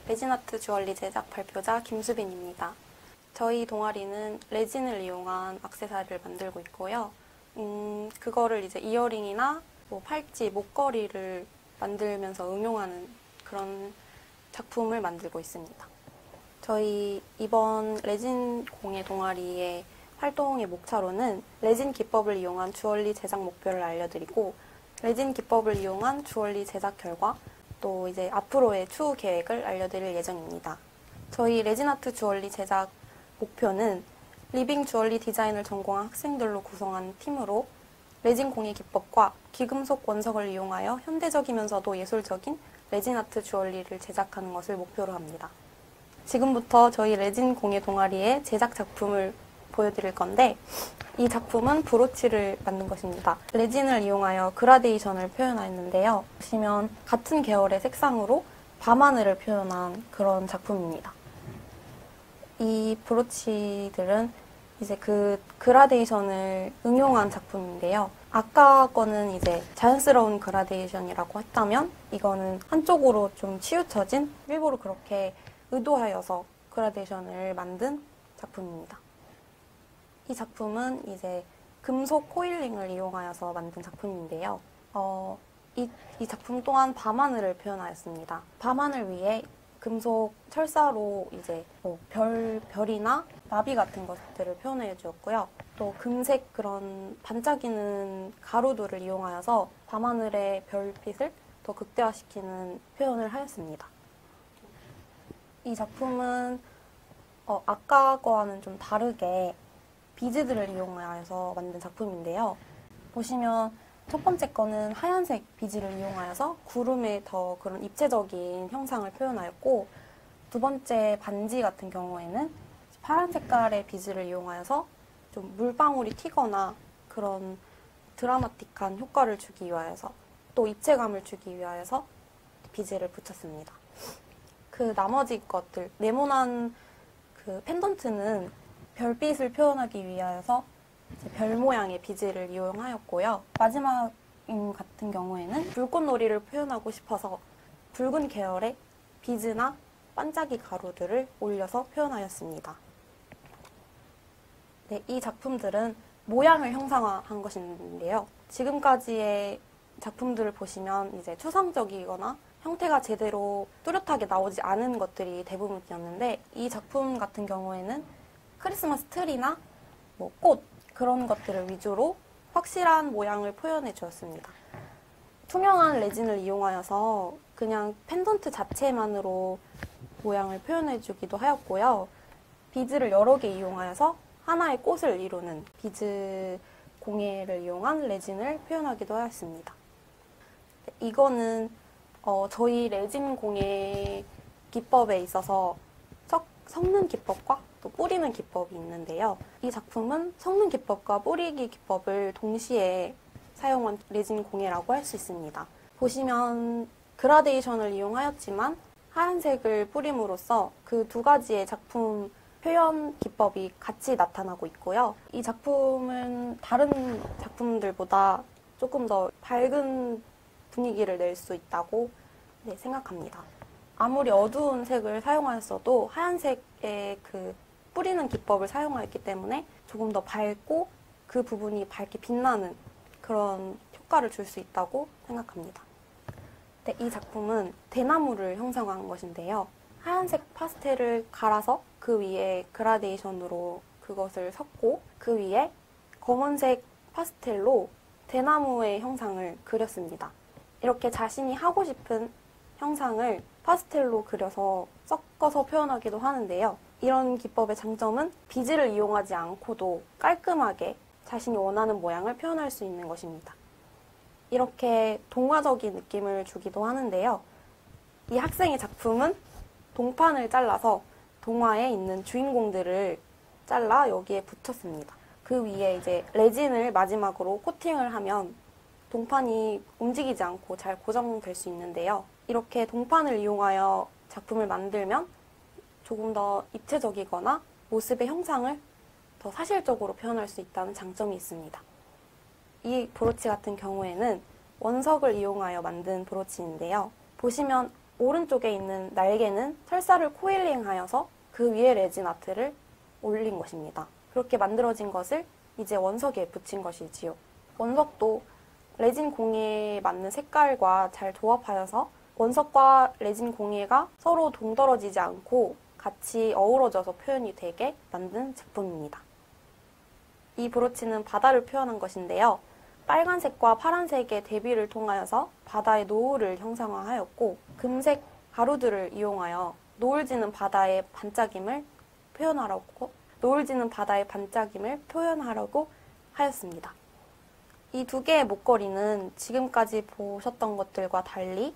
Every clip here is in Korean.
레진아트 주얼리 제작 발표자 김수빈입니다. 저희 동아리는 레진을 이용한 액세서리를 만들고 있고요. 그거를 이제 이어링이나 뭐 팔찌, 목걸이를 만들면서 응용하는 그런 작품을 만들고 있습니다. 저희 이번 레진 공예 동아리의 활동의 목차로는 레진 기법을 이용한 주얼리 제작 목표를 알려드리고 레진 기법을 이용한 주얼리 제작 결과 또 이제 앞으로의 추후 계획을 알려드릴 예정입니다. 저희 레진아트 주얼리 제작 목표는 리빙 주얼리 디자인을 전공한 학생들로 구성한 팀으로 레진 공예 기법과 귀금속 원석을 이용하여 현대적이면서도 예술적인 레진아트 주얼리를 제작하는 것을 목표로 합니다. 지금부터 저희 레진 공예 동아리의 제작 작품을 보여드릴 건데 이 작품은 브로치를 만든 것입니다. 레진을 이용하여 그라데이션을 표현하였는데요. 보시면 같은 계열의 색상으로 밤하늘을 표현한 그런 작품입니다. 이 브로치들은 이제 그 그라데이션을 응용한 작품인데요. 아까 거는 이제 자연스러운 그라데이션이라고 했다면 이거는 한쪽으로 좀 치우쳐진 일부러 그렇게 의도하여서 그라데이션을 만든 작품입니다. 이 작품은 이제 금속 코일링을 이용하여서 만든 작품인데요. 이 작품 또한 밤하늘을 표현하였습니다. 밤하늘 위에 금속 철사로 이제 뭐 별이나 나비 같은 것들을 표현해 주었고요. 또 금색 그런 반짝이는 가루들을 이용하여서 밤하늘의 별빛을 더 극대화시키는 표현을 하였습니다. 이 작품은 아까 거와는 좀 다르게 비즈들을 이용하여서 만든 작품인데요. 보시면 첫 번째 거는 하얀색 비즈를 이용하여서 구름의 더 그런 입체적인 형상을 표현하였고 두 번째 반지 같은 경우에는 파란 색깔의 비즈를 이용하여서 좀 물방울이 튀거나 그런 드라마틱한 효과를 주기 위하여서 또 입체감을 주기 위하여서 비즈를 붙였습니다. 그 나머지 것들, 네모난 그 펜던트는 별빛을 표현하기 위하여서 별 모양의 비즈를 이용하였고요. 마지막 같은 경우에는 불꽃놀이를 표현하고 싶어서 붉은 계열의 비즈나 반짝이 가루들을 올려서 표현하였습니다. 네, 이 작품들은 모양을 형상화한 것인데요. 지금까지의 작품들을 보시면 이제 추상적이거나 형태가 제대로 뚜렷하게 나오지 않은 것들이 대부분이었는데 이 작품 같은 경우에는 크리스마스 트리나 뭐 꽃 그런 것들을 위주로 확실한 모양을 표현해 주었습니다. 투명한 레진을 이용하여서 그냥 펜던트 자체만으로 모양을 표현해 주기도 하였고요. 비즈를 여러 개 이용하여서 하나의 꽃을 이루는 비즈 공예를 이용한 레진을 표현하기도 하였습니다. 이거는 저희 레진 공예 기법에 있어서 섞는 기법과 또 뿌리는 기법이 있는데요. 이 작품은 섞는 기법과 뿌리기 기법을 동시에 사용한 레진 공예라고 할 수 있습니다. 보시면 그라데이션을 이용하였지만 하얀색을 뿌림으로써 그 두 가지의 작품 표현 기법이 같이 나타나고 있고요. 이 작품은 다른 작품들보다 조금 더 밝은 분위기를 낼 수 있다고 생각합니다. 아무리 어두운 색을 사용하였어도 하얀색의 그 뿌리는 기법을 사용하였기 때문에 조금 더 밝고 그 부분이 밝게 빛나는 그런 효과를 줄 수 있다고 생각합니다. 네, 이 작품은 대나무를 형상화한 것인데요. 하얀색 파스텔을 갈아서 그 위에 그라데이션으로 그것을 섞고 그 위에 검은색 파스텔로 대나무의 형상을 그렸습니다. 이렇게 자신이 하고 싶은 형상을 파스텔로 그려서 섞어서 표현하기도 하는데요. 이런 기법의 장점은 비즈를 이용하지 않고도 깔끔하게 자신이 원하는 모양을 표현할 수 있는 것입니다. 이렇게 동화적인 느낌을 주기도 하는데요. 이 학생의 작품은 동판을 잘라서 동화에 있는 주인공들을 잘라 여기에 붙였습니다. 그 위에 이제 레진을 마지막으로 코팅을 하면 동판이 움직이지 않고 잘 고정될 수 있는데요. 이렇게 동판을 이용하여 작품을 만들면 조금 더 입체적이거나 모습의 형상을 더 사실적으로 표현할 수 있다는 장점이 있습니다. 이 브로치 같은 경우에는 원석을 이용하여 만든 브로치인데요. 보시면 오른쪽에 있는 날개는 철사를 코일링하여서 그 위에 레진 아트를 올린 것입니다. 그렇게 만들어진 것을 이제 원석에 붙인 것이지요. 원석도 레진 공예에 맞는 색깔과 잘 조합하여서 원석과 레진 공예가 서로 동떨어지지 않고 같이 어우러져서 표현이 되게 만든 제품입니다. 이 브로치는 바다를 표현한 것인데요. 빨간색과 파란색의 대비를 통하여서 바다의 노을을 형상화하였고 금색 가루들을 이용하여 노을지는 바다의 반짝임을 표현하려고 하였습니다. 이 두 개의 목걸이는 지금까지 보셨던 것들과 달리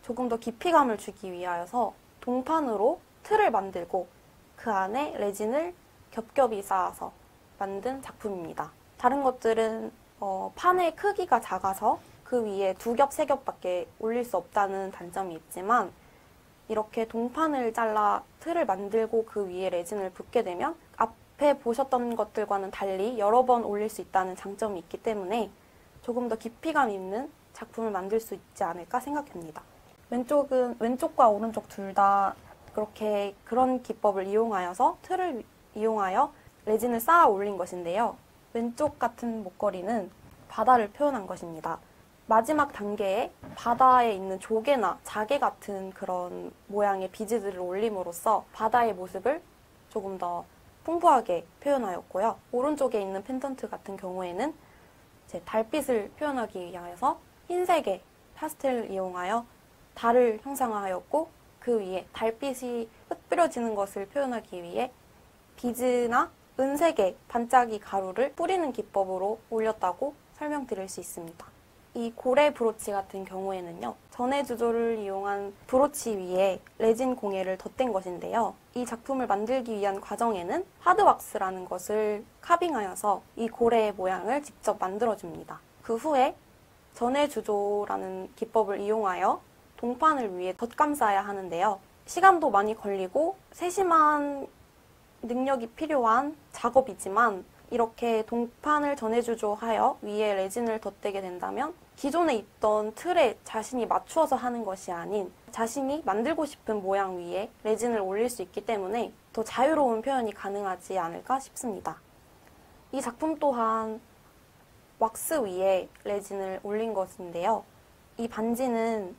조금 더 깊이감을 주기 위하여서 동판으로 틀을 만들고 그 안에 레진을 겹겹이 쌓아서 만든 작품입니다. 다른 것들은 판의 크기가 작아서 그 위에 2겹, 3겹밖에 올릴 수 없다는 단점이 있지만 이렇게 동판을 잘라 틀을 만들고 그 위에 레진을 붓게 되면 앞에 보셨던 것들과는 달리 여러 번 올릴 수 있다는 장점이 있기 때문에 조금 더 깊이감 있는 작품을 만들 수 있지 않을까 생각합니다. 왼쪽과 오른쪽 둘 다 그런 기법을 이용하여서 틀을 이용하여 레진을 쌓아 올린 것인데요. 왼쪽 같은 목걸이는 바다를 표현한 것입니다. 마지막 단계에 바다에 있는 조개나 자개 같은 그런 모양의 비즈들을 올림으로써 바다의 모습을 조금 더 풍부하게 표현하였고요. 오른쪽에 있는 펜던트 같은 경우에는 이제 달빛을 표현하기 위하여서 흰색의 파스텔을 이용하여 달을 형상화하였고 그 위에 달빛이 흩뿌려지는 것을 표현하기 위해 비즈나 은색의 반짝이 가루를 뿌리는 기법으로 올렸다고 설명드릴 수 있습니다. 이 고래 브로치 같은 경우에는요. 전해주조를 이용한 브로치 위에 레진 공예를 덧댄 것인데요. 이 작품을 만들기 위한 과정에는 하드왁스라는 것을 카빙하여서 이 고래의 모양을 직접 만들어줍니다. 그 후에 전해주조라는 기법을 이용하여 동판을 위해 덧감싸야 하는데요. 시간도 많이 걸리고 세심한 능력이 필요한 작업이지만 이렇게 동판을 전해주조하여 위에 레진을 덧대게 된다면 기존에 있던 틀에 자신이 맞추어서 하는 것이 아닌 자신이 만들고 싶은 모양 위에 레진을 올릴 수 있기 때문에 더 자유로운 표현이 가능하지 않을까 싶습니다. 이 작품 또한 왁스 위에 레진을 올린 것인데요. 이 반지는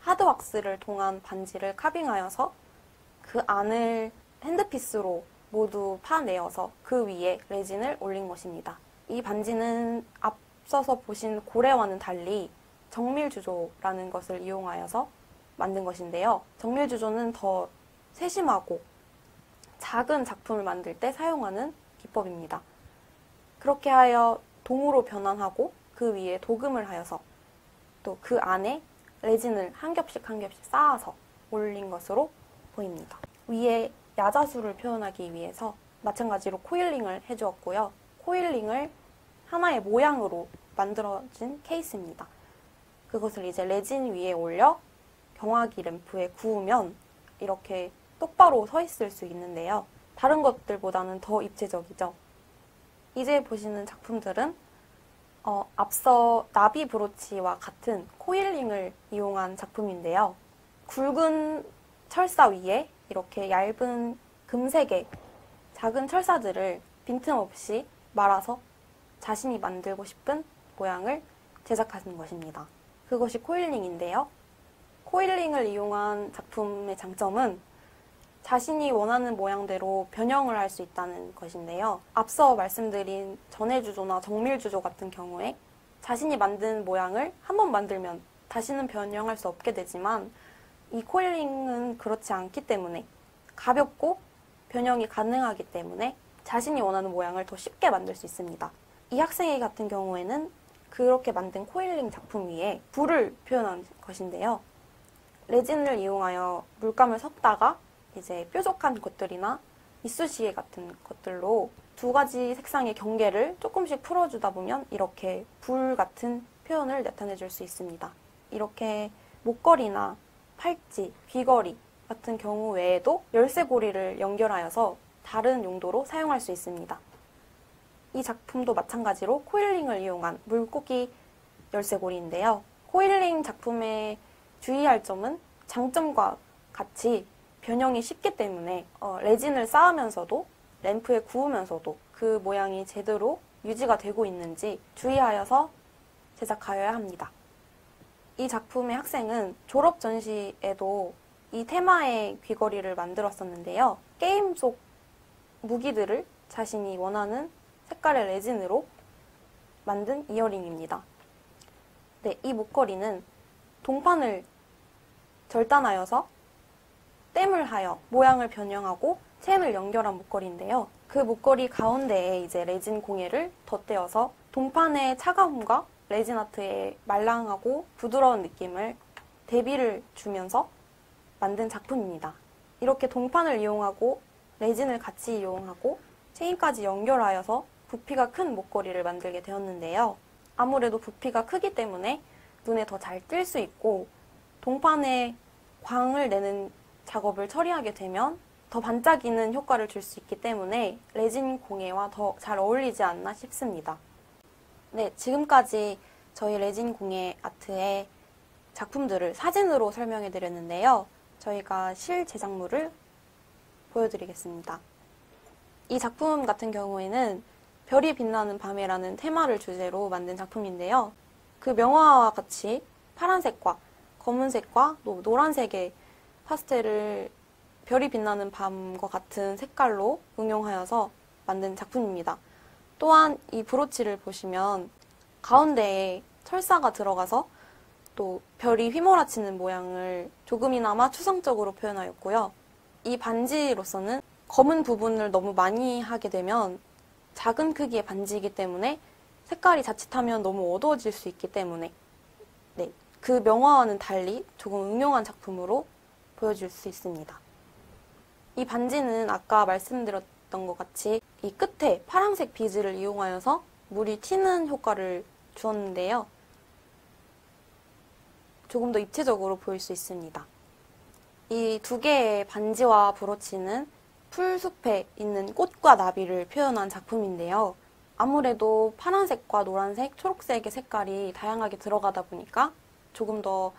하드왁스를 통한 반지를 카빙하여서 그 안을 핸드피스로 모두 파내어서 그 위에 레진을 올린 것입니다. 이 반지는 앞서서 보신 고래와는 달리 정밀주조라는 것을 이용하여서 만든 것인데요. 정밀주조는 더 세심하고 작은 작품을 만들 때 사용하는 기법입니다. 그렇게 하여 동으로 변환하고 그 위에 도금을 하여서 또 그 안에 레진을 한 겹씩 한 겹씩 쌓아서 올린 것으로 보입니다. 위에 야자수를 표현하기 위해서 마찬가지로 코일링을 해주었고요. 코일링을 하나의 모양으로 만들어진 케이스입니다. 그것을 이제 레진 위에 올려 경화기 램프에 구우면 이렇게 똑바로 서 있을 수 있는데요. 다른 것들보다는 더 입체적이죠. 이제 보시는 작품들은 앞서 나비 브로치와 같은 코일링을 이용한 작품인데요. 굵은 철사 위에 이렇게 얇은 금색의 작은 철사들을 빈틈없이 말아서 자신이 만들고 싶은 모양을 제작하는 것입니다. 그것이 코일링인데요. 코일링을 이용한 작품의 장점은 자신이 원하는 모양대로 변형을 할 수 있다는 것인데요. 앞서 말씀드린 전해주조나 정밀주조 같은 경우에 자신이 만든 모양을 한 번 만들면 다시는 변형할 수 없게 되지만 이 코일링은 그렇지 않기 때문에 가볍고 변형이 가능하기 때문에 자신이 원하는 모양을 더 쉽게 만들 수 있습니다. 이 학생의 같은 경우에는 그렇게 만든 코일링 작품 위에 불을 표현한 것인데요. 레진을 이용하여 물감을 섞다가 이제 뾰족한 것들이나 이쑤시개 같은 것들로 두 가지 색상의 경계를 조금씩 풀어주다 보면 이렇게 불 같은 표현을 나타내줄 수 있습니다. 이렇게 목걸이나 팔찌, 귀걸이 같은 경우 외에도 열쇠고리를 연결하여서 다른 용도로 사용할 수 있습니다. 이 작품도 마찬가지로 코일링을 이용한 물고기 열쇠고리인데요. 코일링 작품에 주의할 점은 장점과 같이 변형이 쉽기 때문에 레진을 쌓으면서도 램프에 구우면서도 그 모양이 제대로 유지가 되고 있는지 주의하여서 제작하여야 합니다. 이 작품의 학생은 졸업 전시에도 이 테마의 귀걸이를 만들었었는데요. 게임 속 무기들을 자신이 원하는 색깔의 레진으로 만든 이어링입니다. 네, 이 목걸이는 동판을 절단하여서 땜을 하여 모양을 변형하고 체인을 연결한 목걸이인데요. 그 목걸이 가운데에 이제 레진 공예를 덧대어서 동판의 차가움과 레진 아트의 말랑하고 부드러운 느낌을 대비를 주면서 만든 작품입니다. 이렇게 동판을 이용하고 레진을 같이 이용하고 체인까지 연결하여서 부피가 큰 목걸이를 만들게 되었는데요. 아무래도 부피가 크기 때문에 눈에 더 잘 띌 수 있고 동판에 광을 내는 작업을 처리하게 되면 더 반짝이는 효과를 줄 수 있기 때문에 레진 공예와 더 잘 어울리지 않나 싶습니다. 네, 지금까지 저희 레진 공예 아트의 작품들을 사진으로 설명해 드렸는데요. 저희가 실제작물을 보여드리겠습니다. 이 작품 같은 경우에는 별이 빛나는 밤에라는 테마를 주제로 만든 작품인데요. 그 명화와 같이 파란색과 검은색과 노란색의 파스텔을 별이 빛나는 밤과 같은 색깔로 응용하여서 만든 작품입니다. 또한 이 브로치를 보시면 가운데에 철사가 들어가서 또 별이 휘몰아치는 모양을 조금이나마 추상적으로 표현하였고요. 이 반지로서는 검은 부분을 너무 많이 하게 되면 작은 크기의 반지이기 때문에 색깔이 자칫하면 너무 어두워질 수 있기 때문에 네, 그 명화와는 달리 조금 응용한 작품으로 보여줄 수 있습니다. 이 반지는 아까 말씀드렸던 것 같이 이 끝에 파란색 비즈를 이용하여서 물이 튀는 효과를 주었는데요. 조금 더 입체적으로 보일 수 있습니다. 이 두 개의 반지와 브로치는 풀숲에 있는 꽃과 나비를 표현한 작품인데요. 아무래도 파란색과 노란색, 초록색의 색깔이 다양하게 들어가다 보니까 조금 더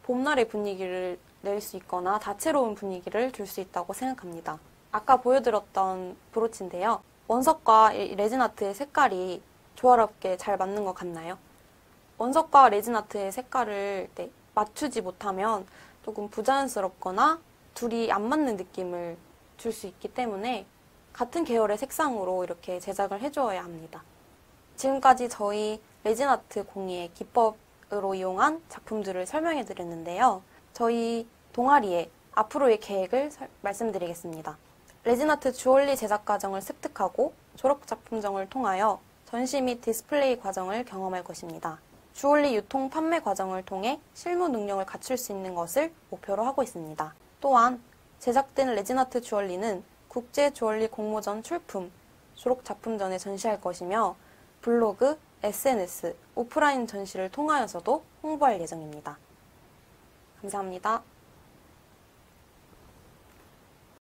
봄날의 분위기를 낼 수 있거나 다채로운 분위기를 줄 수 있다고 생각합니다. 아까 보여드렸던 브로치인데요. 원석과 레진 아트의 색깔이 조화롭게 잘 맞는 것 같나요? 원석과 레진 아트의 색깔을 맞추지 못하면 조금 부자연스럽거나 둘이 안 맞는 느낌을 줄 수 있기 때문에 같은 계열의 색상으로 이렇게 제작을 해주어야 합니다. 지금까지 저희 레진 아트 공예 기법으로 이용한 작품들을 설명해 드렸는데요. 저희 동아리의 앞으로의 계획을 말씀드리겠습니다. 레진 아트 주얼리 제작 과정을 습득하고 졸업 작품정을 통하여 전시 및 디스플레이 과정을 경험할 것입니다. 주얼리 유통 판매 과정을 통해 실무 능력을 갖출 수 있는 것을 목표로 하고 있습니다. 또한 제작된 레진 아트 주얼리는 국제 주얼리 공모전 출품, 졸업 작품전에 전시할 것이며 블로그, SNS, 오프라인 전시를 통하여서도 홍보할 예정입니다. 감사합니다.